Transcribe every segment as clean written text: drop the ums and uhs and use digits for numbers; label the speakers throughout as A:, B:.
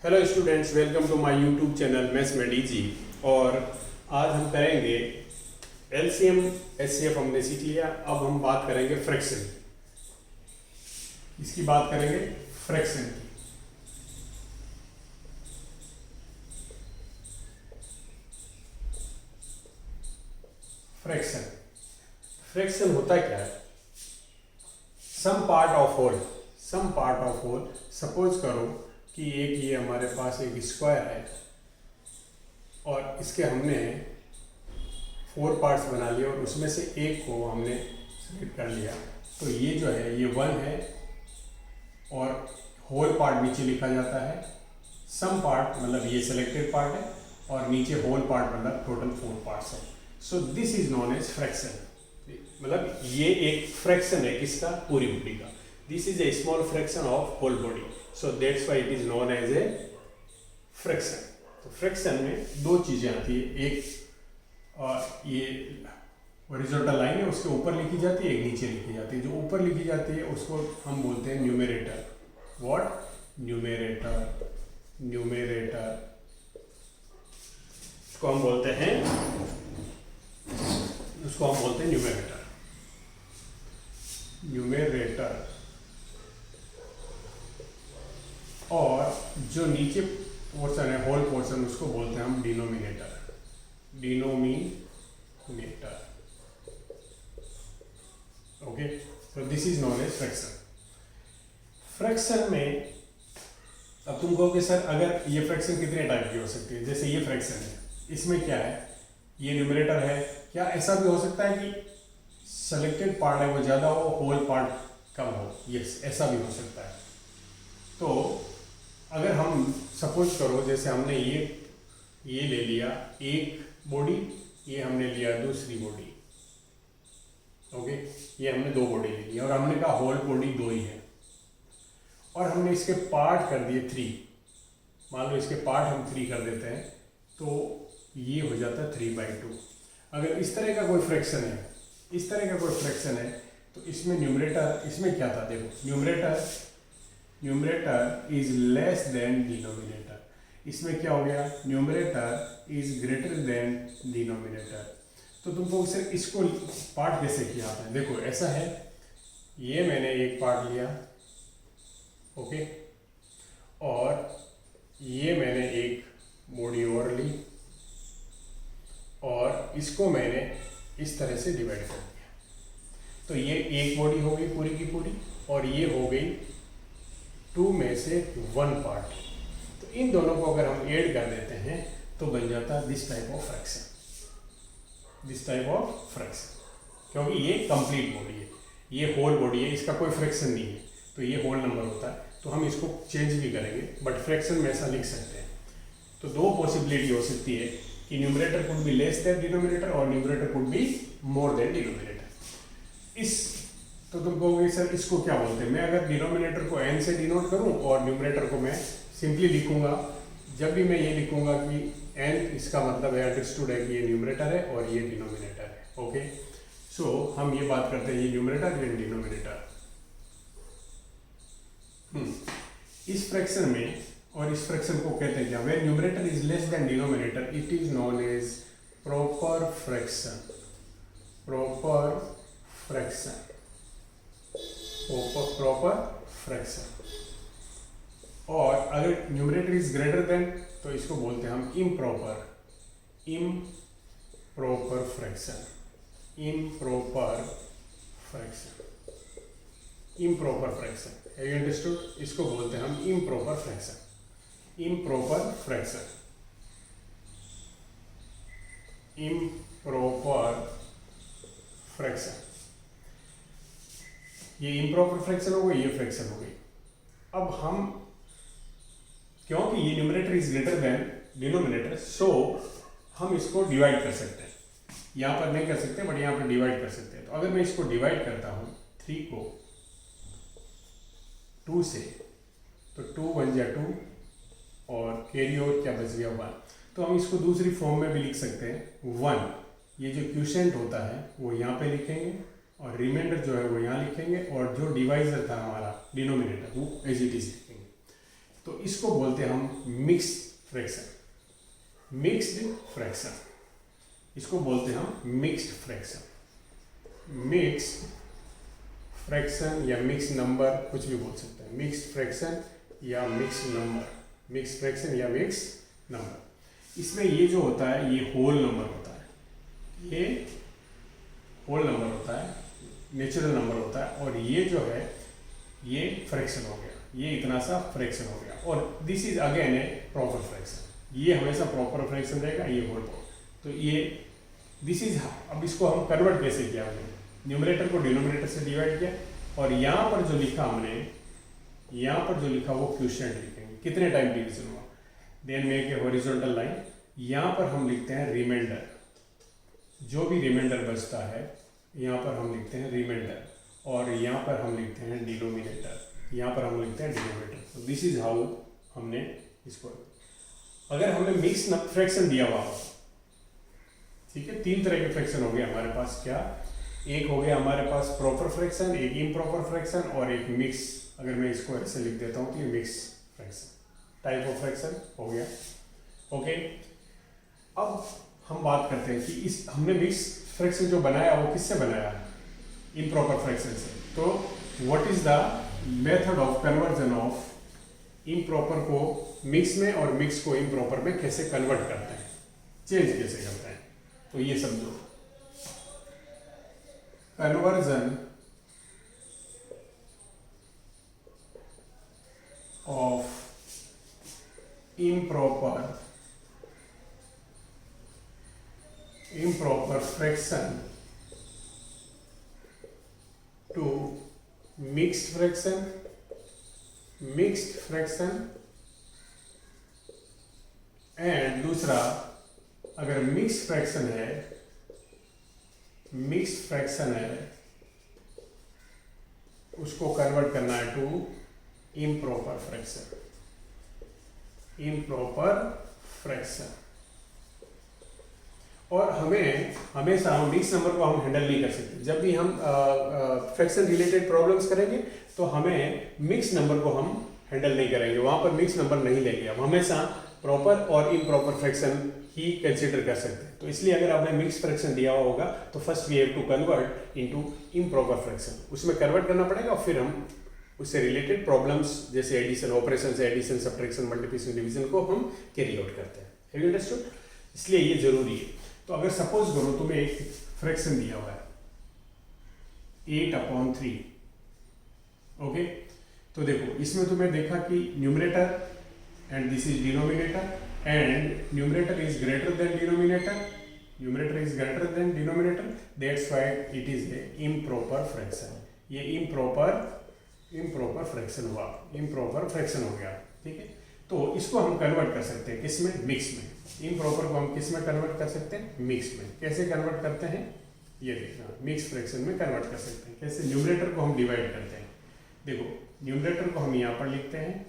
A: Hello students, welcome to my YouTube channel maths में DG. और आज हम करेंगे एलसीएम एचसीएफ हमने सीख लिया। अब हम बात करेंगे फ्रैक्शन। इसकी बात करेंगे फ्रैक्शन की। फ्रैक्शन फ्रैक्शन होता क्या है? Some part of whole. Suppose करो कि एक ये हमारे पास एक स्क्वायर है और इसके हमने 4 पार्ट्स बना लिए और उसमें से एक को हमने सेलेक्ट कर लिया। तो ये जो है ये 1 है और होल पार्ट नीचे लिखा जाता है। सम पार्ट मतलब ये सिलेक्टेड पार्ट है और नीचे होल पार्ट मतलब टोटल 4 पार्ट्स है। So this is known as fraction. मतलब ये एक फ्रैक्शन है किसका? पूरी बॉडी का। This is a small fraction of whole body, so that's why it is known as a fraction. तो फ्रैक्शन में दो चीजें आती है, एक ये हॉरिजॉन्टल लाइन है उसके ऊपर लिखी जाती है, एक नीचे लिखी जाती है। जो ऊपर लिखी जाती है उसको हम बोलते हैं न्यूमरेटर। व्हाट? न्यूमरेटर। उसको हम बोलते हैं न्यूमरेटर। और जो नीचे पोर्शन है, होल पोर्शन, उसको बोलते हैं हम denominator. Okay, so this is known as fraction. Fraction में अब तुम कहोगे सर अगर ये फ्रैक्शन कितने टाइप की हो सकती है? जैसे ये फ्रैक्शन है, इसमें क्या है? ये न्यूमरेटर है। क्या ऐसा भी हो सकता है कि सेलेक्टेड पार्ट है वो ज़्यादा हो, होल पार्ट कम हो? यस, ऐसा भी हो सकता है। तो अगर हम सपोज करो जैसे हमने ये ले लिया एक बॉडी, ये हमने लिया दूसरी बॉडी। ओके, ये हमने 2 बॉडी ले लिया और हमने कहा होल बॉडी 2 ही है और हमने इसके पार्ट कर दिए 3। मान लो इसके पार्ट हम 3 कर देते हैं तो ये हो जाता है 3/2। अगर इस तरह का कोई फ्रैक्शन है, तो इसमें न्यूमरेटर, इसमें क्या था? देखो, numerator is less than denominator. इसमें क्या हो गया? Numerator is greater than denominator. तो तुमको सिर्फ इसको पार्ट कैसे किया आपने? देखो ऐसा है, ये मैंने एक पार्ट लिया, ओके, और ये मैंने एक बॉडी और ली और इसको मैंने इस तरह से डिवाइड कर दिया। तो ये एक बॉडी हो गई पूरी की पूरी और ये हो गई 2 में से 1 पार्ट। तो इन दोनों को अगर हम ऐड कर देते हैं तो बन जाता है दिस टाइप ऑफ फ्रैक्शन। क्योंकि ये कंप्लीट बॉडी है, ये होल बॉडी है, इसका कोई फ्रैक्शन नहीं है, तो ये होल नंबर होता है। तो हम इसको चेंज भी करेंगे बट फ्रैक्शन में ऐसा लिख सकते हैं। तो 2 पॉसिबिलिटी हो सकती है कि numerator could be less than denominator और numerator could be more than denominator. तो तुम कहोगे सर इसको क्या बोलते हैं? मैं अगर डिनोमिनेटर को n से डिनोट करूं और न्यूमरेटर को मैं सिंपली लिखूंगा। जब भी मैं ये लिखूंगा कि n, इसका मतलब है अंडरस्टूड है कि ये न्यूमरेटर है और ये डिनोमिनेटर है। ओके, सो हम ये बात करते हैं ये न्यूमरेटर ये डिनोमिनेटर। इस फ्रैक्शन में, और इस फ्रैक्शन को कहते हैं क्या? When numerator is less than denominator it is known as proper fraction. और अगर न्यूमरेटर इज ग्रेटर देन तो इसको बोलते हैं हम इम्प्रॉपर फ्रैक्शन। You understood? इसको बोलते हैं हम इम्प्रॉपर फ्रैक्शन। ये इम्प्रॉपर फ्रैक्शन हो गई, ये फ्रैक्शन हो गई। अब हम, क्योंकि ये numerator is greater than denominator, so हम इसको डिवाइड कर सकते हैं। यहाँ पर नहीं कर सकते बट यहाँ पर डिवाइड कर सकते हैं। तो अगर मैं इसको डिवाइड करता हूँ 3 को 2 से, तो 2 1 जा 2 और कैरी ओवर क्या बच गया 1। तो हम इसको दूसरी फॉर्म में भी लिख सकते हैं 1। ये जो क्वोशिएंट होता है वो यहाँ पे लिखेंगे और रिमाइंडर जो है वो यहाँ लिखेंगे और जो डिवाइजर था हमारा डिनोमिनेटर वो एज इट इज लिखेंगे। तो इसको बोलते हैं हम मिक्स्ड फ्रैक्शन। मिक्स्ड फ्रैक्शन, इसको बोलते हैं हम मिक्स्ड फ्रैक्शन। मिक्स्ड फ्रैक्शन या मिक्स नंबर, कुछ भी बोल सकते हैं। मिक्स्ड फ्रैक्शन या मिक्स नंबर, मिक्स फ्रैक्शन या मिक्स नंबर। इसमें ये जो होता है ये होल नंबर होता है, ये होल नंबर होता है, नेचुरल नंबर होता है, और ये जो है ये फ्रैक्शन हो गया, ये इतना सा फ्रैक्शन हो गया, और this is again A proper fraction. ये हमेशा प्रॉपर फ्रैक्शन रहेगा, ये होल। तो ये दिस इज, अब इसको हम कन्वर्ट कैसे किया हमने, न्यूमरेटर को डिनोमिनेटर से डिवाइड किया, और यहाँ पर जो लिखा हमने, यहाँ पर जो लिखा वो क्वोशिएंट लिखेंगे, कितने टाइम डिवीजन हुआ, then make a horizontal line. यहाँ पर हम लिखते हैं रिमाइंडर, जो भी रिमाइंडर बचता है यहाँ पर हम लिखते हैं रिमाइंडर, और यहाँ पर हम लिखते हैं डिनोमिनेटर, यहाँ पर हम लिखते हैं डिनोमिनेटर। तो दिस इज हाउ हमने इसको, अगर हमने मिक्स फ्रैक्शन दिया हुआ, ठीक है, तीन तरह के फ्रैक्शन हो गए हमारे पास। क्या, एक हो गया हमारे पास प्रॉपर फ्रैक्शन, एक इम्प्रॉपर फ्रैक्शन, और एक मिक्स। अगर मैं इसको ऐसे लिख देता हूँ तो ये mix fraction type of fraction हो गया। ओके, अब हम बात करते हैं कि इस हमने मिक्स फ्रैक्शन जो बनाया वो किससे बनाया, इम्प्रॉपर फ्रैक्शन से। तो what is the method of conversion of improper को मिक्स में और मिक्स को इम्प्रॉपर में कैसे कन्वर्ट करते हैं, चेंज कैसे करते हैं। तो ये समझो, conversion of improper fraction to mixed fraction, and दूसरा, अगर मिक्स्ड फ्रैक्शन है उसको कन्वर्ट करना है टू इम्प्रॉपर फ्रैक्शन। और हमें हमेशा हम मिक्स नंबर को हम हैंडल नहीं कर सकते। जब भी हम फ्रैक्शन रिलेटेड प्रॉब्लम्स करेंगे तो हमें मिक्स नंबर को हम हैंडल नहीं करेंगे, वहां पर मिक्स नंबर नहीं लेंगे। हम हमेशा प्रॉपर और इम्प्रॉपर फ्रैक्शन ही कंसिडर कर सकते हैं। तो इसलिए अगर आपने मिक्स फ्रैक्शन दिया हुआ होगा तो first we have to convert into improper fraction, उसमें कन्वर्ट करना पड़ेगा, और फिर हम उससे रिलेटेड प्रॉब्लम्स जैसे एडिशन ऑपरेशन से, एडिशन सब्ट्रैक्शन मल्टीप्लिकेशन डिवीजन को हम कैरी आउट करते हैं। Have you understood? इसलिए ये जरूरी है। तो अगर सपोज करो तुम्हें एक फ्रैक्शन दिया हुआ है 8/3, ओके, तो देखो इसमें तुम्हें देखा कि numerator and this is denominator, and numerator is greater than denominator, that's why it is a improper fraction. ये इम्प्रॉपर फ्रैक्शन हुआ, इम्प्रॉपर फ्रैक्शन हो गया, ठीक है। तो इसको हम कन्वर्ट कर सकते हैं किसमें, मिक्स में। इम्प्रॉपर को हम किस में कन्वर्ट कर सकते हैं, मिक्स में। कैसे कन्वर्ट करते हैं ये देखना, मिक्स फ्रैक्शन में कन्वर्ट कर सकते हैं। कैसे, न्यूमरेटर को हम डिवाइड करते हैं। देखो न्यूमरेटर को हम यहाँ पर लिखते हैं,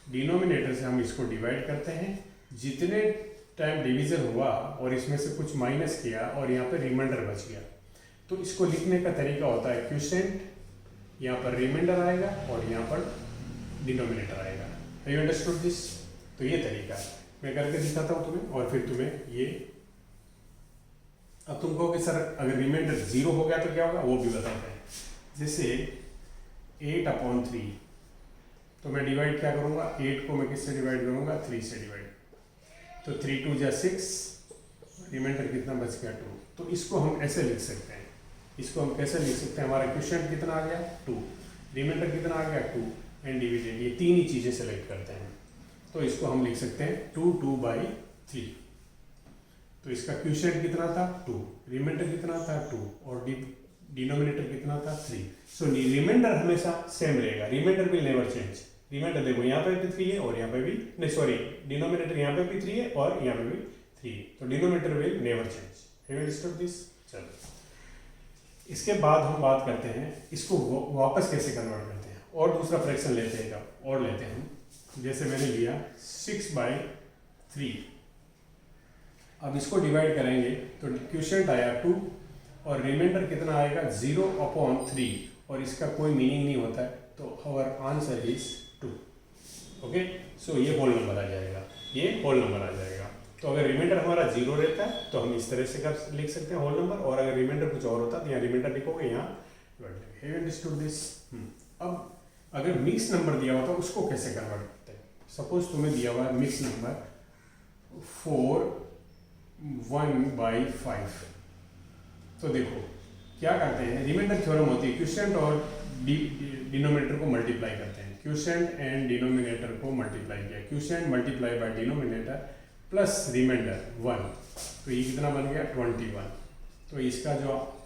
A: डिनोमिनेटर से हम इसको डिवाइड करते हैं। जितने टाइम डिवीजन हुआ और इसमें से कुछ माइनस किया और यहाँ पे रिमाइंडर बच गया, तो इसको लिखने का तरीका होता है क्वोशिएंट, यहाँ पर रिमाइंडर आएगा और यहाँ पर डिनोमिनेटर आएगा। Have you understood this? तो ये तरीका है, मैं करके दिखाता हूँ तुम्हें, और फिर तुम्हें ये, अब तुम कहोगे सर अगर रिमाइंडर 0 हो गया तो क्या होगा, वो भी बताते हैं। जैसे 8/3, तो मैं डिवाइड क्या करूँगा, 8 को मैं किससे डिवाइड करूँगा, 3 से डिवाइड। तो 3 2 जा 6, रिमाइंडर कितना बच गया, 2। तो इसको हम ऐसे लिख सकते हैं, इसको हम कैसे लिख सकते हैं, हमारा क्वोशिएंट कितना आ गया, 2, रिमाइंडर कितना आ गया, 2, एंड डिविडेंड, ये तीन ही चीज़ें सेलेक्ट करते हैं। तो इसको हम लिख सकते हैं 2/3। तो इसका क्वोशिएंट कितना था, 2, रिमाइंडर कितना था, 2, और डिनोमिनेटर कितना था, 3। सो रिमाइंडर हमेशा सेम रहेगा, remainder will never change. Remainder देखो यहाँ पे भी 3 है और यहाँ पे भी, नहीं सॉरी, डिनोमिनेटर यहाँ पे भी 3 है और यहाँ पे भी 3 है, तो denominator will never change. Have you understood this? चलो, इसके बाद हम बात करते हैं इसको वापस कैसे कन्वर्ट करते हैं, और दूसरा फ्रैक्शन लेते हैं। जब और लेते हैं हम, जैसे मैंने लिया 6/3, अब इसको डिवाइड करेंगे तो क्वोशिएंट आया 2 और रिमाइंडर कितना आएगा, 0/3, और इसका कोई मीनिंग नहीं होता है, तो आवर आंसर इज 2। ओके, सो ये होल नंबर आ जाएगा, ये होल नंबर आ जाएगा। तो अगर रिमाइंडर हमारा 0 रहता है तो हम इस तरह से लिख सकते हैं होल नंबर, और अगर रिमाइंडर कुछ और होता है तो यहाँ रिमाइंडर लिखोगे, यहाँ हैव अंडरस्टूड दिस। अब अगर मिक्स नंबर दिया हुआ तो उसको कैसे कन्वर्ट करते हैं। सपोज तुम्हें दिया हुआ है मिक्स नंबर 4 1/5, तो देखो क्या करते हैं, रिमाइंडर थ्योरम होती है, क्वोशिएंट और डिनोमिनेटर को मल्टीप्लाई करते हैं। क्वोशिएंट एंड डिनोमिनेटर को मल्टीप्लाई किया, quotient multiply by denominator plus remainder 1, तो ये कितना बन गया 21। तो इसका जो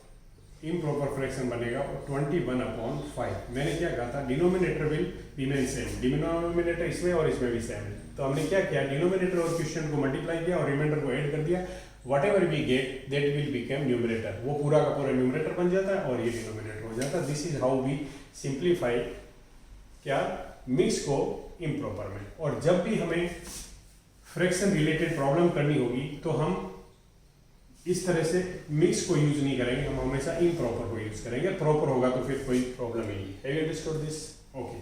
A: इम्प्रॉपर फ्रैक्शन बनेगा वो 21/5। मैंने क्या कहा था, denominator will remain same, denominator इसमें और इसमें भी सेम है। तो हमने क्या किया, डिनोमिनेटर और क्वोशिएंट को मल्टीप्लाई किया और रिमाइंडर को ऐड कर दिया। whatever we get that will become numerator, वो पूरा का पूरा न्यूमरेटर बन जाता है और ये डिनोमिनेटर हो जाता है। This is how we simplify क्या, मिक्स को इम्प्रॉपर में। और जब भी हमें फ्रैक्शन रिलेटेड प्रॉब्लम करनी होगी तो हम इस तरह से मिक्स को यूज नहीं करेंगे, हम हमेशा इम्प्रॉपर को यूज करेंगे। प्रॉपर होगा तो फिर कोई प्रॉब्लम ही नहीं। Have you understood this? Okay,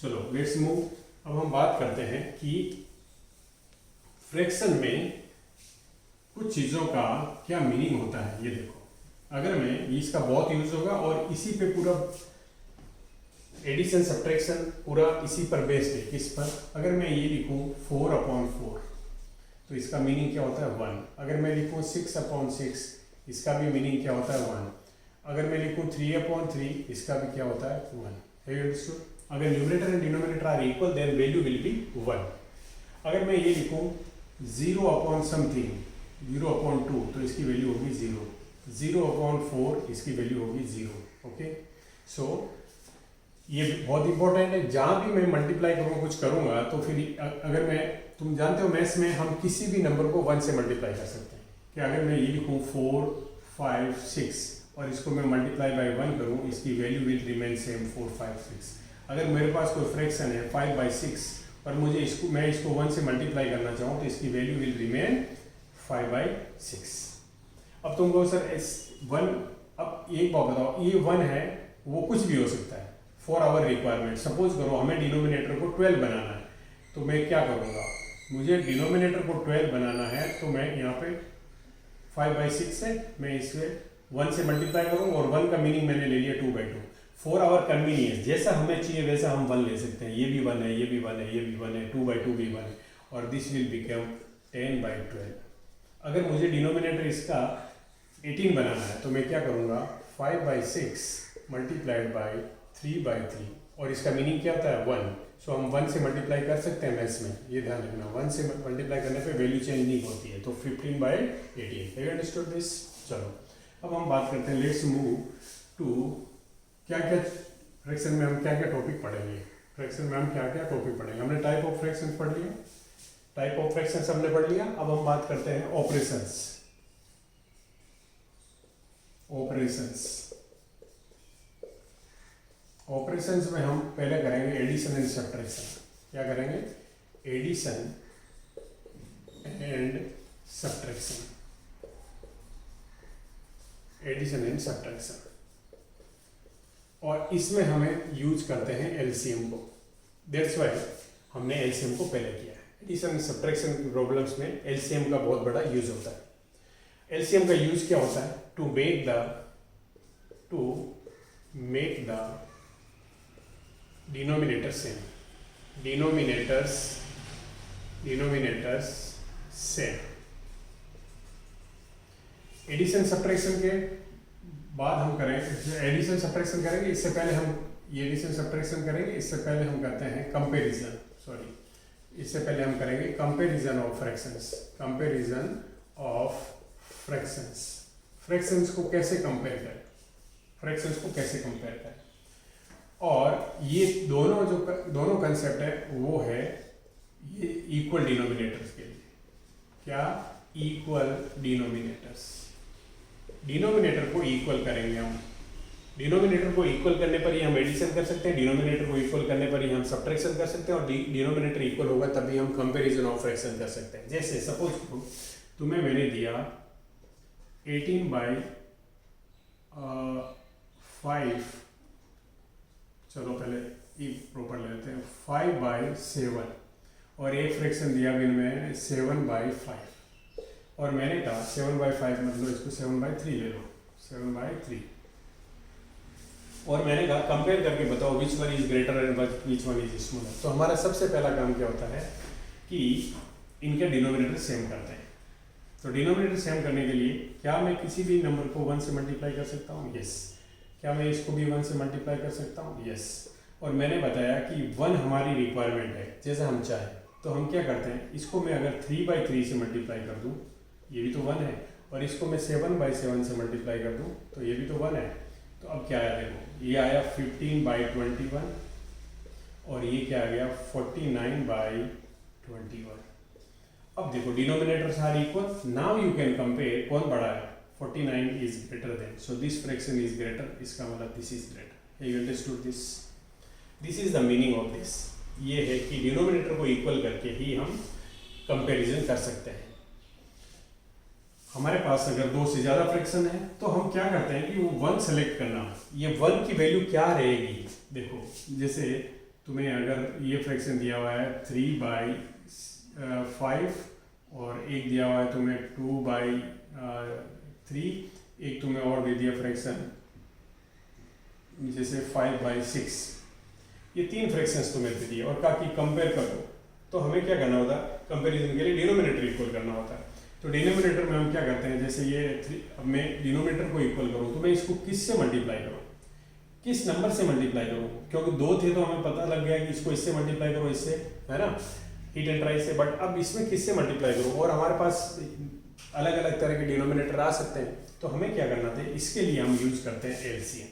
A: चलो लेट्स मूव। अब हम बात करते हैं कि फ्रैक्शन में कुछ चीज़ों का क्या मीनिंग होता है। ये देखो, अगर मैं इसका बहुत यूज होगा और इसी पे पूरा एडिशन सब्ट्रैक्शन पूरा इसी पर बेस्ड है। किस पर? अगर मैं ये लिखूँ 4/4 तो इसका मीनिंग क्या होता है 1। अगर मैं लिखूँ 6/6 इसका भी मीनिंग क्या होता है 1। अगर मैं लिखूँ 3/3 इसका भी क्या होता है 1। Have you understood? अगर numerator and denominator are equal then value will be 1। अगर मैं ये लिखूँ 0/something 0/2 तो इसकी वैल्यू होगी 0। 0/4 इसकी वैल्यू होगी 0। ओके, सो ये बहुत इंपॉर्टेंट है। जहाँ भी मैं मल्टीप्लाई करूँगा कुछ करूँगा तो फिर अगर मैं, तुम जानते हो मैथ्स में हम किसी भी नंबर को 1 से मल्टीप्लाई कर सकते हैं। कि अगर मैं ये लिखूँ 4 5 6 और इसको मैं मल्टीप्लाई बाय 1 करूँ, इसकी वैल्यू विल रिमेन सेम 4 5 6। अगर मेरे पास कोई फ्रैक्शन है 5/6 और मैं इसको 1 से मल्टीप्लाई करना चाहूँ तो इसकी वैल्यू विल रिमेन 5/6। अब तुम कहो सर इस 1, अब एक बात बताओ, ये 1 है वो कुछ भी हो सकता है फॉर आवर रिक्वायरमेंट। सपोज करो हमें डिनोमिनेटर को 12 बनाना है, तो मैं क्या करूँगा, मुझे डिनोमिनेटर को 12 बनाना है तो मैं यहाँ पे 5/6 से मैं इसे 1 से मल्टीप्लाई करूँ और 1 का मीनिंग मैंने ले लिया 2/2। फॉर आवर कन्वीनियंस जैसा हमें चाहिए वैसा हम 1 ले सकते हैं। ये भी 1 है, ये भी 1 है, ये भी 1 है, 2/2 भी 1 है, और दिस विल बिकम 10/12। अगर मुझे डिनोमिनेटर इसका 18 बनाना है तो मैं क्या करूँगा, 5/6 मल्टीप्लाइड बाई 3/3, और इसका मीनिंग क्या होता है 1। सो हम 1 से मल्टीप्लाई कर सकते हैं मैथ्स में, ये ध्यान रखना। 1 से मल्टीप्लाई करने पे वैल्यू चेंज नहीं होती है, तो 15/18। Have you understood this? चलो अब हम बात करते हैं, लेट्स मूव टू क्या क्या फ्रैक्शन में हम क्या क्या टॉपिक पढ़ेंगे। फ्रैक्शन में हम क्या क्या टॉपिक पढ़ेंगे। हमने टाइप ऑफ फ्रैक्शन पढ़ लिया, टाइप ऑफ फ्रैक्शंस हमने पढ़ लिया। अब हम बात करते हैं ऑपरेशंस। ऑपरेशंस में हम पहले करेंगे एडिशन एंड सब्ट्रैक्शन। क्या करेंगे? Addition and subtraction. Addition and subtraction, और इसमें हमें यूज करते हैं एलसीएम को। दैट्स वाई हमने एलसीएम को पहले किया है। एडिशन एंड सब्ट्रैक्शन की प्रॉब्लम्स में एलसीएम का बहुत बड़ा यूज होता है। एलसीएम का यूज क्या होता है? To make the denominator same, denominators same. Addition subtraction के बाद हम करेंगे, एडिशन सब्ट्रैक्शन करेंगे, इससे पहले हम ये एडिशन सब्ट्रैक्शन करेंगे, इससे पहले हम करते हैं कंपैरिजन। सॉरी, इससे पहले हम करेंगे comparison of fractions. Comparison of fractions, fractions को कैसे कंपेयर करें, फ्रैक्शंस को कैसे कंपेयर करें। और ये दोनों कंसेप्ट है वो है ये इक्वल डिनोमिनेटर्स के लिए। क्या? Equal denominators. डिनोमिनेटर को इक्वल करेंगे हम। डिनोमिनेटर को इक्वल करने पर ही हम एडिशन कर सकते हैं, डिनोमिनेटर को इक्वल करने पर ही हम सब्ट्रैक्शन कर सकते हैं, और डिनोमिनेटर इक्वल होगा तभी हम कंपैरिजन ऑफ फ्रैक्शन कर सकते हैं। जैसे सपोज तुम्हें मैंने दिया 18/5, चलो पहले ये प्रॉपर ले लेते हैं 5/7 और एक फ्रैक्शन दिया भी इनमें 7/5 और मैंने कहा 7/5 मतलब इसको 7/3 ले लो 7/3 और मैंने कहा कंपेयर करके बताओ which one is greater and which one is smaller. तो हमारा सबसे पहला काम क्या होता है कि इनके डिनोमिनेटर सेम करते हैं। तो डिनोमिनेटर सेम करने के लिए क्या मैं किसी भी नंबर को 1 से मल्टीप्लाई कर सकता हूँ? यस। क्या मैं इसको भी 1 से मल्टीप्लाई कर सकता हूँ? यस। और मैंने बताया कि 1 हमारी रिक्वायरमेंट है, जैसा हम चाहें। तो हम क्या करते हैं, इसको मैं अगर 3/3 से मल्टीप्लाई कर दूँ, ये भी तो 1 है, और इसको मैं 7/7 से मल्टीप्लाई कर दूँ तो ये भी तो 1 है। तो अब क्या आया देखो, ये आया 15/21 और ये क्या आ गया 49/21। अब देखो denominators are equal, now you can compare कौन बड़ा है, 49 is greater than, so this fraction is greater, इसका मतलब this is greater. You understood this? This is the meaning of this. ये है कि डिनोमिनेटर को इक्वल करके ही हम कंपैरिजन कर सकते हैं। हमारे पास अगर 2 से ज़्यादा फ्रैक्शन है तो हम क्या करते हैं कि वो 1 सेलेक्ट करना, ये 1 की वैल्यू क्या रहेगी। देखो जैसे तुम्हें अगर ये फ्रैक्शन दिया हुआ है 3/5 और एक दिया हुआ है तुम्हें 2/3, एक तुम्हें और दे दिया फ्रैक्शन जैसे 5/6, ये 3 फ्रैक्शंस तुम्हें दे दिए और कहा कि कंपेयर करो। तो हमें क्या करना होता है, कंपैरिजन के लिए डिनोमिनेटर इक्वल करना होता है। तो डिनोमिनेटर में हम क्या करते हैं, जैसे ये अब मैं डिनोमिनेटर को इक्वल करूँ तो मैं इसको किस से मल्टीप्लाई करूँ, किस नंबर से मल्टीप्लाई करूँ, क्योंकि 2 थे तो हमें पता लग गया कि इसको इससे मल्टीप्लाई करो, इससे, है ना, हीट एंड ट्राई से। बट अब इसमें किससे मल्टीप्लाई करूँ, और हमारे पास अलग अलग तरह के डिनोमिनेटर आ सकते हैं। तो हमें क्या करना था, इसके लिए हम यूज करते हैं एलसीएम।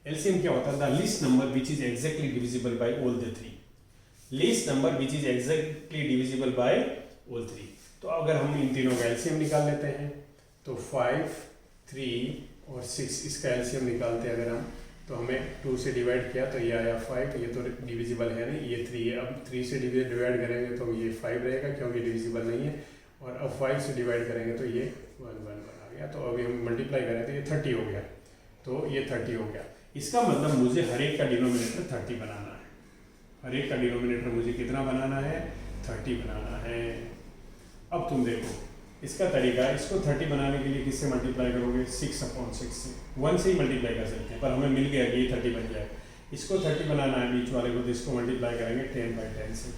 A: एलसीएम क्या होता है, the least number which is exactly divisible by all the 3, least number which is exactly divisible by all 3। तो अगर हम इन तीनों का एलसीएम निकाल लेते हैं तो 5, 3 और 6, इसका एलसीएम निकालते हैं अगर हम, तो हमें 2 से डिवाइड किया तो ये आया 5, ये तो डिविजिबल है नहीं, ये 3 है। अब 3 से डिवाइड करेंगे तो ये 5 रहेगा क्योंकि डिविजिबल नहीं है, और अब 5 से डिवाइड करेंगे तो ये 1 आ गया। तो अभी हम मल्टीप्लाई करें तो ये 30 हो गया, तो ये 30 हो गया। इसका मतलब मुझे हर एक का डिनोमिनेटर 30 बनाना है, हर एक का डिनोमिनेटर मुझे कितना बनाना है, 30 बनाना है। अब तुम देखो इसका तरीका, इसको 30 बनाने के लिए किससे मल्टीप्लाई करोगे, 6/6 से, 1 से ही मल्टीप्लाई कर सकते हैं, पर हमें मिल गया कि ये 30 बन जाए। इसको 30 बनाना है बीच वाले को, तो इसको मल्टीप्लाई करेंगे 10/10 से,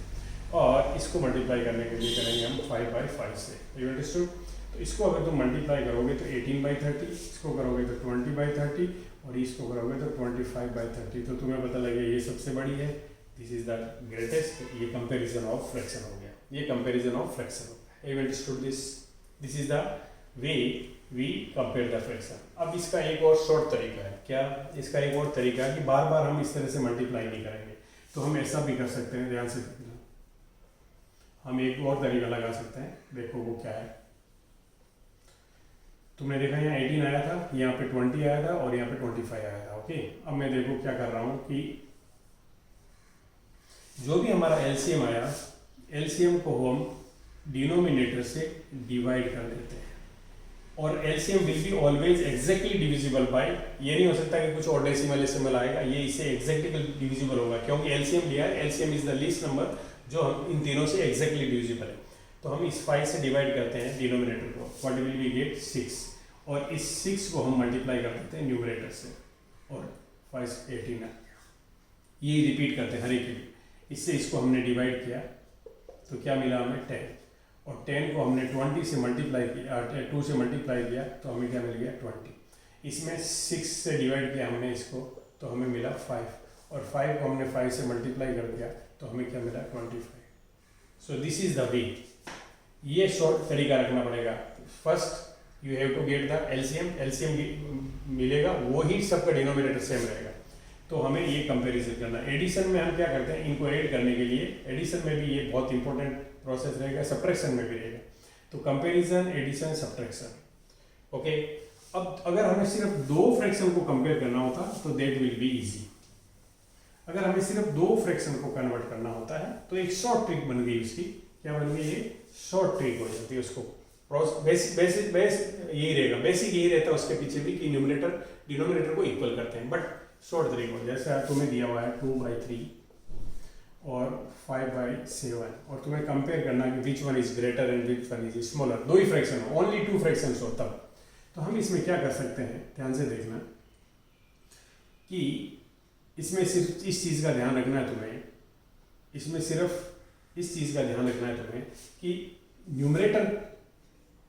A: और इसको मल्टीप्लाई करने के लिए करेंगे हम 5/5 से। You understood? तो इसको अगर तुम मल्टीप्लाई करोगे तो 18/30, इसको करोगे तो 20/30 और इसको करोगे तो 25/30। तो तुम्हें पता लगे ये सबसे बड़ी है, दिस इज द ग्रेटेस्ट। ये कंपैरिजन ऑफ फ्रैक्शन हो गया, ये कंपैरिजन ऑफ फ्रैक्शन हो गया। You understood this? This is the way we compare the fraction. अब इसका एक और शॉर्ट तरीका है, क्या, इसका एक और तरीका है कि बार बार हम इस तरह से मल्टीप्लाई नहीं करेंगे। तो हम ऐसा भी कर सकते हैं, ध्यान से देखना, हम एक और तरीका लगा सकते हैं। देखो वो क्या है, तुमने देखा यहाँ 18 आया था, यहाँ पे 20 आया था और यहाँ पे 25 आया था। ओके, अब मैं देखो क्या कर रहा हूँ कि जो भी हमारा एलसीएम आया, एलसीएम को हम डिनोमिनेटर से डिवाइड कर देते हैं, और LCM will be always exactly divisible by, ये नहीं हो सकता कि कुछ और डेसिमल आएगा, ये इससे एग्जैक्टली डिविजिबल होगा, क्योंकि एलसीएम लिया है, LCM is the least number जो हम इन तीनों से एग्जैक्टली डिविजिबल है। तो हम इस 5 से डिवाइड करते हैं डिनोमिनेटर को, व्हाट विल वी गेट 6, और इस 6 को हम मल्टीप्लाई कर देते हैं न्यूमरेटर से, और 5 18 ये रिपीट करते हैं हर एक के लिए। इससे इसको हमने डिवाइड किया तो क्या मिला हमें 10, और 10 को हमने 20 से मल्टीप्लाई किया, 2 से मल्टीप्लाई किया तो हमें क्या मिल गया 20। इसमें 6 से डिवाइड किया हमने इसको तो हमें मिला 5, और 5 को हमने 5 से मल्टीप्लाई कर दिया तो हमें क्या मिला 25। So this is the way, ये शॉर्ट तरीका रखना पड़ेगा। First you have to get the LCM, LCM मिलेगा, वो ही सबका डिनोमिनेटर सेम रहेगा। तो हमें ये कंपैरिजन करना है। एडिशन में हम क्या करते हैं, इनको ऐड करने के लिए, एडिशन में भी ये बहुत इंपॉर्टेंट प्रोसेस रहेगा, सब्ट्रैक्शन में भी रहेगा। तो कंपैरिजन, एडिशन, सब्ट्रैक्शन। ओके, अब अगर हमें सिर्फ 2 फ्रैक्शन को कंपेयर करना होता तो दैट विल बी इजी। अगर हमें सिर्फ 2 फ्रैक्शन को कन्वर्ट करना होता है तो एक शॉर्ट ट्रिक बन गई उसकी, क्या बन गई, ये शॉर्ट ट्रिक हो जाती है उसको। बेसिक यही रहेगा, बेसिक यही रहता है उसके पीछे भी कि न्यूमरेटर डिनोमिनेटर को इक्वल करते हैं। बट शॉर्ट तरीका, जैसे तुम्हें दिया हुआ है 2/3 और 5/7 और तुम्हें कंपेयर करना कि which one is greater and which one is smaller, दो ही फ्रैक्शन हो, ओनली 2 फ्रैक्शंस हो तब। तो हम इसमें क्या कर सकते हैं, ध्यान से देखना कि इसमें सिर्फ इस चीज़ का ध्यान रखना है तुम्हें, इसमें सिर्फ इस चीज़ का ध्यान रखना है तुम्हें कि न्यूमरेटर,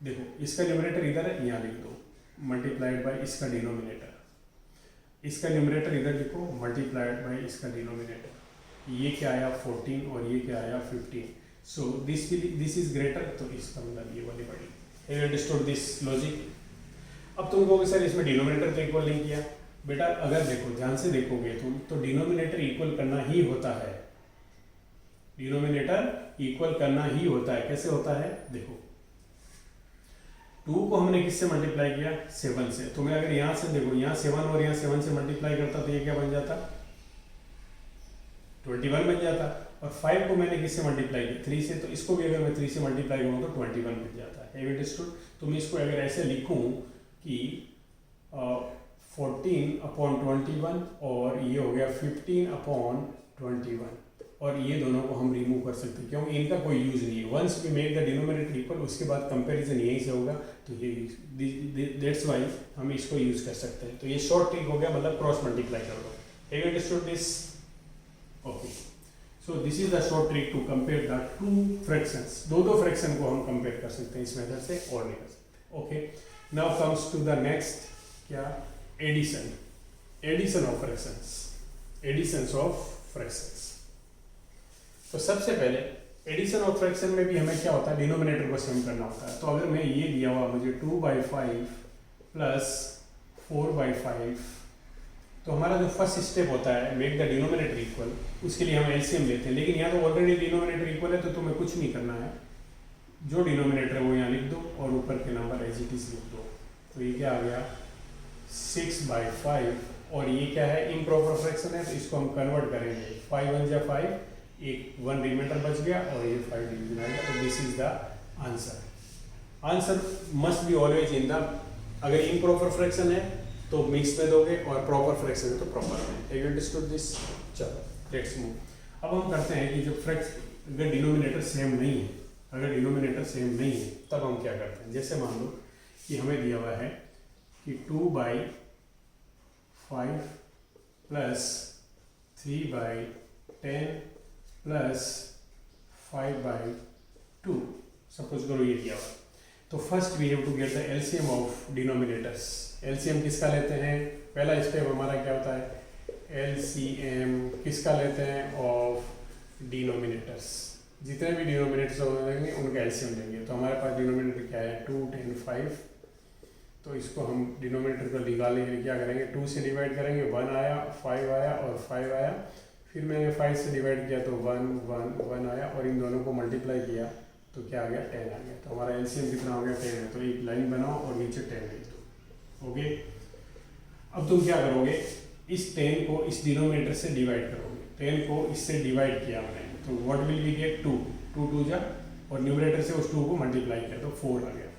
A: देखो इसका न्यूमरेटर इधर है, यहाँ लिख दो मल्टीप्लाइड बाय इसका डिनोमिनेटर, इसका न्यूमरेटर इधर लिखो मल्टीप्लाइड बाय इसका डिनोमिनेटर। ये क्या आया 14 और ये क्या आया 15। सो दिस इज ग्रेटर, तो इसका मतलब ये वाली बड़ी। Have you understood this logic? अब तुम कहोगे सर इसमें डिनोमिनेटर तो इक्वल नहीं किया। बेटा अगर देखो ध्यान से देखोगे तुम तो डिनोमिनेटर इक्वल करना ही होता है, डिनोमिनेटर इक्वल करना ही होता है। कैसे होता है देखो, 2 को हमने किससे मल्टीप्लाई किया 7 से, तुम्हें अगर यहाँ से देखो यहाँ 7 और यहाँ 7 से मल्टीप्लाई करता तो ये क्या बन जाता 21 बन जाता। और 5 को मैंने किससे मल्टीप्लाई किया 3 से, तो इसको भी अगर मैं 3 से मल्टीप्लाई करूँ तो 21 बन जाता है। अंडरस्टूड? तो मैं इसको अगर ऐसे लिखूँ कि 14/21 और ये हो गया 15/21 और ये दोनों को हम रिमूव कर सकते हैं क्योंकि इनका कोई यूज नहीं है। Once we make the denominator equal उसके बाद कंपैरिजन यहीं से होगा, तो ये दैट्स वाई हम इसको यूज कर सकते हैं। तो ये शॉर्ट ट्रिक हो गया, मतलब क्रॉस मल्टीप्लाई कर दो। Have you understood this? Okay, so this is the short trick to compare the 2 fractions. दो फ्रैक्शन को हम कंपेयर कर सकते हैं इस मेथड से और नहीं कर सकते। Okay, now comes to the next, क्या addition, addition of fractions, additions of fractions. तो सबसे पहले एडिशन ऑफ फ्रैक्शन में भी हमें क्या होता है, डिनोमिनेटर को सेम करना होता है। तो अगर मैं ये दिया हुआ मुझे 2/5 प्लस 4/5, तो हमारा जो फर्स्ट स्टेप होता है मेक द डिनोमिनेटर इक्वल, उसके लिए हम एलसीएम लेते हैं। लेकिन यहाँ तो ऑलरेडी डिनोमिनेटर इक्वल है तो तुम्हें कुछ नहीं करना है, जो डिनोमिनेटर है वो यहाँ लिख दो और ऊपर के नंबर एज इट इज लिख दो। तो ये क्या आ गया 6/5 और ये क्या है इम्प्रॉपर फ्रैक्शन है, तो इसको हम कन्वर्ट करेंगे 5 1 जा 5, एक 1 रिमाइंडर बच गया और ये 5 डिवीजन आ गया। तो this is the answer. Answer must be always in the, अगर इम्प्रॉपर फ्रैक्शन है तो मिक्स में दोगे और प्रॉपर फ्रैक्शन है तो प्रॉपर में। Have you understood this? चलो लेट्स मूव। अब हम करते हैं कि जब अगर डिनोमिनेटर सेम नहीं है, अगर डिनोमिनेटर सेम नहीं है तब हम क्या करते हैं। जैसे मान लो कि हमें दिया हुआ है कि 2/5 प्लस 3/10 प्लस 5/2, सपोज करो ये दिया हुआ। तो first we have to get the LCM of denominators. LCM किसका लेते हैं, पहला स्टेप हमारा क्या होता है, एलसीएम किसका लेते हैं ऑफ डिनोमिनेटर्स। जितने भी डिनोमिनेटर्स होंगे उनका एलसीएम लेंगे। तो हमारे पास डिनोमिनेटर क्या है 2 10 5, तो इसको हम डिनोमिनेटर को निकालने के लिए क्या करेंगे 2 से डिवाइड करेंगे, 1 आया 5 आया और 5 आया, फिर मैंने 5 से डिवाइड किया तो 1 1 1 आया और इन दोनों को मल्टीप्लाई किया तो क्या आ गया 10 आ गया। तो हमारा एलसीएम कितना हो गया 10 है। तो एक लाइन बनाओ और नीचे 10 लिख दो। ओके, अब तुम क्या करोगे, इस 10 को इस डिनोमिनेटर से डिवाइड करोगे। 10 को इससे डिवाइड किया हमने तो व्हाट विल बी गेट 2 2 2 जा और न्यूमरेटर से उस 2 को मल्टीप्लाई किया तो 4 आ गया।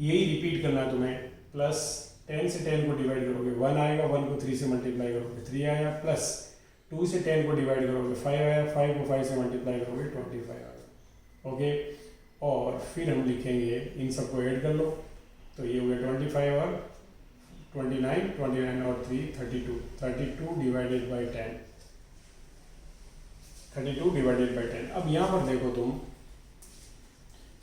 A: यही रिपीट करना है तुम्हें। प्लस 10 से 10 को डिवाइड करोगे 1 आएगा, 1 को 3 से मल्टीप्लाई करोगे 3 आया, प्लस 2 से 10 को डिवाइड करोगे 5 आया, 5 को 5 से मल्टीप्लाई करोगे 25 आएगा। ओके, और फिर हम लिखेंगे इन सबको ऐड कर लो तो ये हो गया 25 और 29 29 और 3 32 32 डिवाइडेड बाई 10 32 डिवाइडेड बाई 10। अब यहाँ पर देखो तुम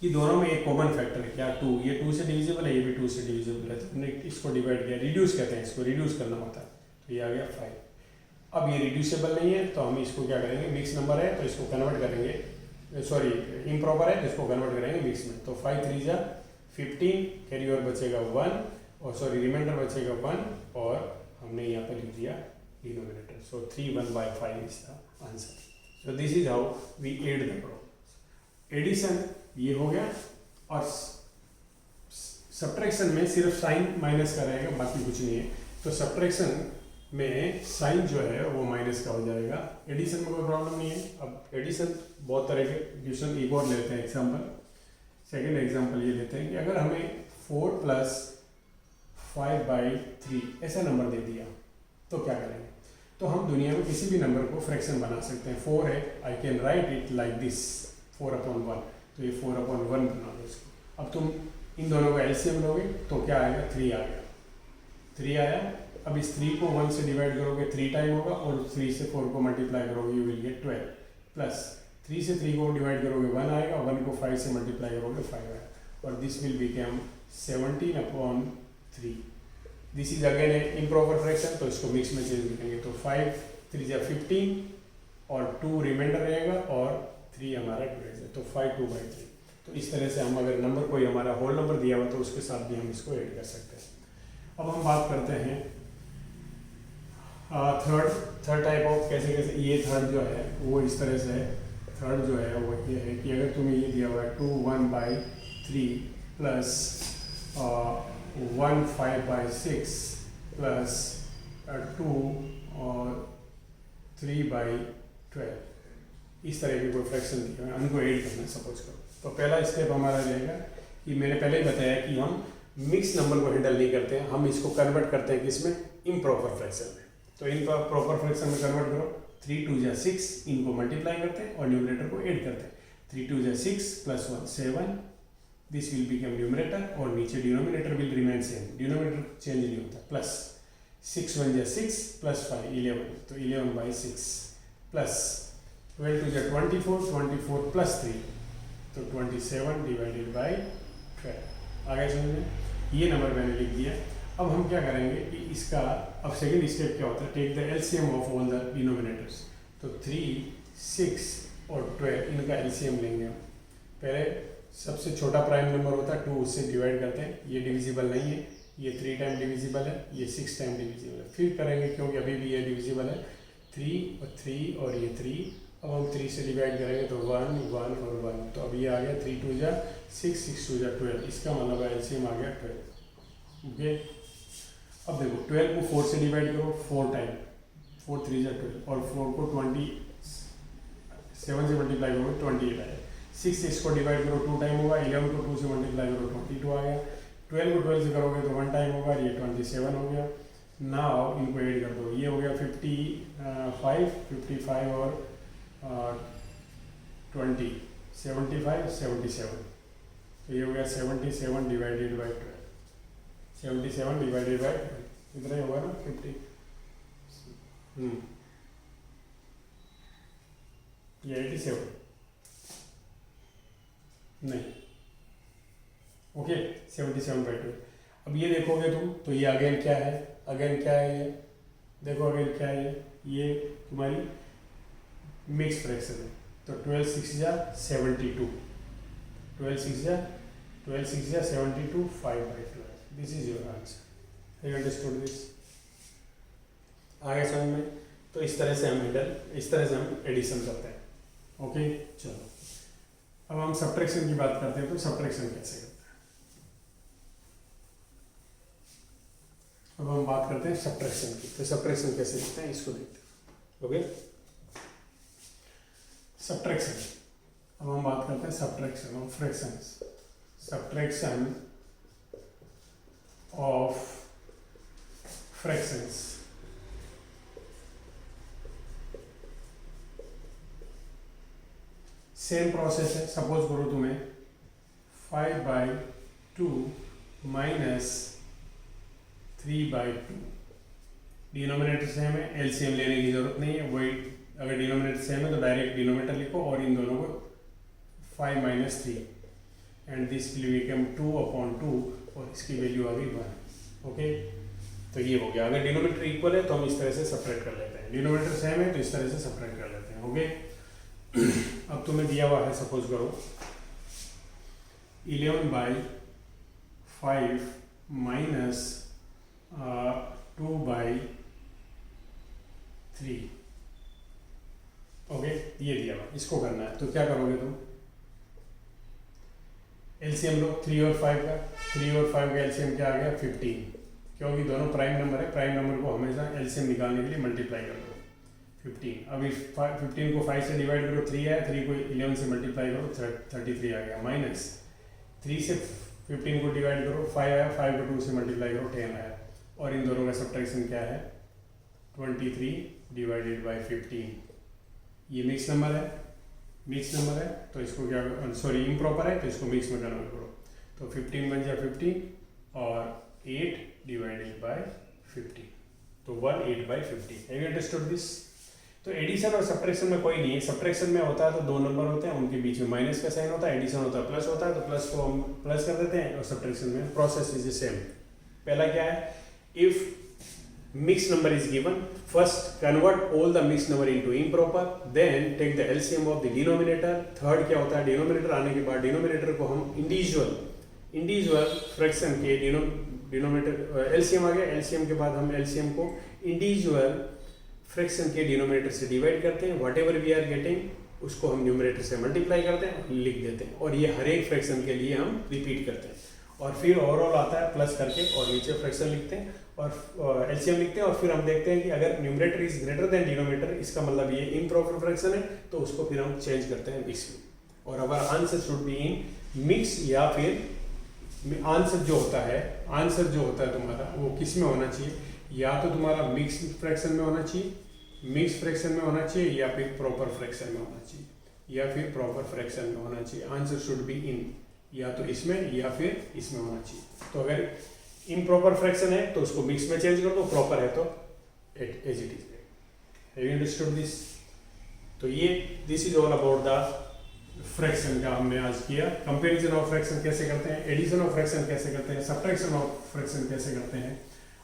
A: कि दोनों में एक कॉमन फैक्टर है क्या 2, ये 2 से डिविजिबल है, ये भी 2 से डिविजिबल है। तो हमने इसको डिवाइड किया, रिड्यूस कहते हैं इसको, रिड्यूस करना होता है। तो ये आ गया 5। अब ये रिड्यूसेबल नहीं है तो हम इसको क्या करेंगे, मिक्स नंबर है तो इसको कन्वर्ट करेंगे, सॉरी इम्प्रॉपर है तो इसको कन्वर्ट करेंगे मिक्स में। तो 5 3 जा 15, कैरी ओवर बचेगा 1 और सॉरी रिमाइंडर बचेगा 1 और हमने यहाँ पर लिख दिया denominator. So 3 1/5 is the answer. So this is how we add the problem. Addition ये हो गया और सब्ट्रैक्शन में सिर्फ साइन माइनस का रहेगा, बाकी कुछ नहीं है। तो सब्ट्रैक्शन में साइन जो है वो माइनस का हो जाएगा, एडिशन में कोई प्रॉब्लम नहीं है। अब एडिशन बहुत तरह के एडिशन एक और लेते हैं एग्जांपल। सेकंड एग्जांपल ये लेते हैं कि अगर हमें 4 + 5/3 ऐसा नंबर दे दिया तो क्या करेंगे। तो हम दुनिया में किसी भी नंबर को फ्रैक्शन बना सकते हैं। 4 है, I can write it like this 4/1, तो ये 4/1 बना दो इसको। अब तुम इन दोनों का एलसीएम लोगे तो क्या आएगा, 3 आ गया, 3 आया। अब इस 3 को 1 से डिवाइड करोगे 3 टाइम होगा, और 3 से 4 को मल्टीप्लाई करोगे यू विल गेट 12, प्लस 3 से 3 को डिवाइड करोगे 1 आएगा, 1 को 5 से मल्टीप्लाई करोगे 5 आएगा, और this will become 17/3। This is again A improper fraction, तो इसको मिक्स में चेंज करेंगे, तो 5 3 जा 15 और 2 रिमाइंडर रहेगा, और 3 हमारा डिवाइड है, तो 5 2/3। तो इस तरह से हम अगर नंबर कोई हमारा होल नंबर दिया हुआ तो उसके साथ भी हम इसको ऐड कर सकते हैं। अब हम बात करते हैं थर्ड टाइप ऑफ, कैसे ये थर्ड जो है वो इस तरह से है। थर्ड जो है वो ये है कि अगर तुम्हें ये दिया हुआ है 2 1/3 प्लस 1 5/6 प्लस 2 और 3/12, इस तरह की कोई फ्रैक्शन दिया है, उनको ऐड करना है सपोज करो। तो पहला स्टेप हमारा रहेगा कि मैंने पहले ही बताया कि हम मिक्स नंबर को हैंडल नहीं करते हैं, हम इसको कन्वर्ट करते हैं किसमें, इम्प्रॉपर फ्रैक्शन में। तो इम्प्रॉपर फ्रैक्शन में कन्वर्ट करो, 3 2 जा 6, इनको मल्टीप्लाई करते हैं और न्यूमरेटर को ऐड करते हैं। 3 2 जा 6 plus 1 7, this will become numerator, और नीचे denominator will remain same, denominator change नहीं होता, प्लस 6 1 जा 6 प्लस 5 11, तो 11/6 प्लस 12 2 जा 24 24 प्लस 3, तो 27/12। आ गया समझ में, ये नंबर मैंने लिख दिया। अब हम क्या करेंगे कि इसका अब सेकंड स्टेप क्या होता है, take the LCM of all the denominators. तो 3 6 और 12 इनका एलसीएम लेंगे हम। पहले सबसे छोटा प्राइम नंबर होता है 2, उससे डिवाइड करते हैं, ये डिविजिबल नहीं है, ये 3 टाइम डिविजिबल है, ये 6 टाइम डिविजिबल है। फिर करेंगे क्योंकि अभी भी ये डिविजिबल है, 3 और 3 और ये 3। अब हम 3 से डिवाइड करेंगे तो 1 1 और 1, तो अब ये आ गया 3 2 जा 6 6 2 जा 12, इसका मतलब एलसीएम आ गया 12। ओके, अब देखो 12 को 4 से डिवाइड करो 4 टाइम, 4 3 जा 12, और 4 को 27 से मल्टीप्लाई करो 28 आएगा। 6 6 को डिवाइड करो 2 टाइम होगा, 11 को 2 से मल्टीप्लाई करो 22 आ गया। 12 को 12 से करोगे तो 1 टाइम होगा, ये 27 हो गया। नाउ इनको ऐड कर दो, ये हो गया 55 और 20 75 77, तो ये हो गया 77 डिवाइडेड बाई 12, 77 डिवाइडेड बाई 12, इतना ही होगा ना 50। ये 87 नहीं, ओके 77/12। अब ये देखोगे तुम तो ये अगेन क्या है, अगेन क्या है, ये देखो अगेन क्या है, ये तुम्हारी मिक्स फ्रैक्शन है। तो 12 6 जा 72, 12 6 जा 72 5/12, this is your answer. You understood this, आगे समझ में। तो इस तरह से हम एडिशन करते हैं। ओके चलो, अब हम सब्ट्रैक्शन की बात करते हैं। तो सब्ट्रैक्शन कैसे करते हैं, अब हम बात करते हैं सब्ट्रैक्शन की। तो सब्ट्रैक्शन कैसे करते हैं इसको देखते हैं। ओके, सब्ट्रैक्शन, अब हम बात करते हैं subtraction of fractions. Subtraction of fractions, same process है। सपोज करो तुम्हें 5/2 माइनस 3/2, डिनोमिनेटर सेम है, एलसीएम लेने की जरूरत नहीं है। वही अगर डिनोमिनेटर सेम है तो डायरेक्ट डिनोमिनेटर लिखो और इन दोनों को 5 - 3, एंड दिस विल बिकम 2/2, और इसकी वैल्यू आ गई 1। ओके, तो ये हो गया। अगर डिनोमिनेटर इक्वल है तो हम इस तरह से सेपरेट कर लेते हैं, डिनोमिनेटर सेम है तो इस तरह से सेपरेट कर लेते हैं। ओके, अब तुम्हें दिया हुआ है, सपोज करो 11/5 माइनस 2/3। ओके, ये दिया हुआ, इसको करना है। तो क्या करोगे तुम, एलसीएम लो 3 और 5 का। 3 और 5 का एलसीएम क्या आ गया 15, क्योंकि दोनों प्राइम नंबर है, प्राइम नंबर को हमेशा एलसीएम निकालने के लिए मल्टीप्लाई कर दो 15। अब इस 15 को 5 से डिवाइड करो 3 आया, 3 को 11 से मल्टीप्लाई करो 33 आ गया, माइनस 3 से 15 को डिवाइड करो 5 आया, 5 को 2 से मल्टीप्लाई करो 10 आया, और इन दोनों का सब्ट्रैक्शन क्या है 23 डिवाइडेड बाय 15। ये मिक्स नंबर है, तो इसको क्या, सॉरी इम्प्रॉपर है, तो इसको मिक्स में कन्वर्ट करो। तो 15 बन जाए 15 और 8 डिवाइडेड बाय 50, तो 1/8/50। Have you understood this? तो एडिशन और सब्ट्रैक्शन में कोई नहीं है। सब्ट्रैक्शन में होता है तो दो नंबर होते हैं, उनके बीच में माइनस का साइन होता है। एडिशन होता है प्लस होता है, तो प्लस को हम प्लस कर देते हैं। और सब्ट्रैक्शन में प्रोसेस इज द सेम। पहला क्या है, if mixed number is given, first convert all the mixed number into improper, then take the LCM of the denominator। Third क्या होता है, डिनोमिनेटर आने के बाद डिनोमिनेटर को हम इंडिविजुअल फ्रैक्शन के डिनोमिनेटर LCM आ गया, LCM के बाद हम LCM को इंडिविजुअल फ्रैक्शन के डिनोमिनेटर से डिवाइड करते हैं। Whatever we are getting उसको हम न्यूमरेटर से मल्टीप्लाई करते हैं, लिख देते हैं। और ये हर एक फ्रैक्शन के लिए हम रिपीट करते हैं। और फिर ओवरऑल आता है प्लस करके, और नीचे फ्रैक्शन लिखते हैं और LCM लिखते हैं। और फिर हम देखते हैं कि अगर numerator is greater than denominator, इसका मतलब ये इम्प्रॉपर फ्रैक्शन है, तो उसको फिर हम चेंज करते हैं मिक्स में। और अगर answer should be in mix, या फिर आंसर जो होता है तुम्हारा वो किस में होना चाहिए, या तो तुम्हारा मिक्स फ्रैक्शन में होना चाहिए, या फिर प्रॉपर फ्रैक्शन में होना चाहिए, आंसर शुड बी इन, या तो इसमें या फिर इसमें होना चाहिए। तो अगर इम्प्रॉपर फ्रैक्शन है तो उसको मिक्स में चेंज कर दो, प्रॉपर है तो as it is. Have you understood this? तो ये this is all about the fraction का हमने आज किया। कंपैरिजन ऑफ फ्रैक्शन कैसे करते हैं, एडिशन ऑफ फ्रैक्शन कैसे करते हैं, सब्ट्रैक्शन ऑफ फ्रैक्शन कैसे करते हैं।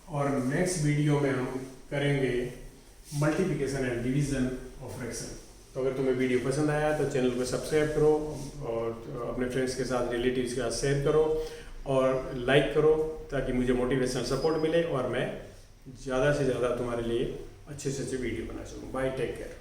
A: और नेक्स्ट वीडियो में हम करेंगे multiplication and division of fraction. तो अगर तुम्हें वीडियो पसंद आया तो चैनल को सब्सक्राइब करो, और अपने फ्रेंड्स के साथ, रिलेटिव्स के साथ शेयर करो और लाइक करो, ताकि मुझे मोटिवेशनल सपोर्ट मिले और मैं ज़्यादा से ज़्यादा तुम्हारे लिए अच्छे से अच्छे वीडियो बना सकूँ। Bye, take care.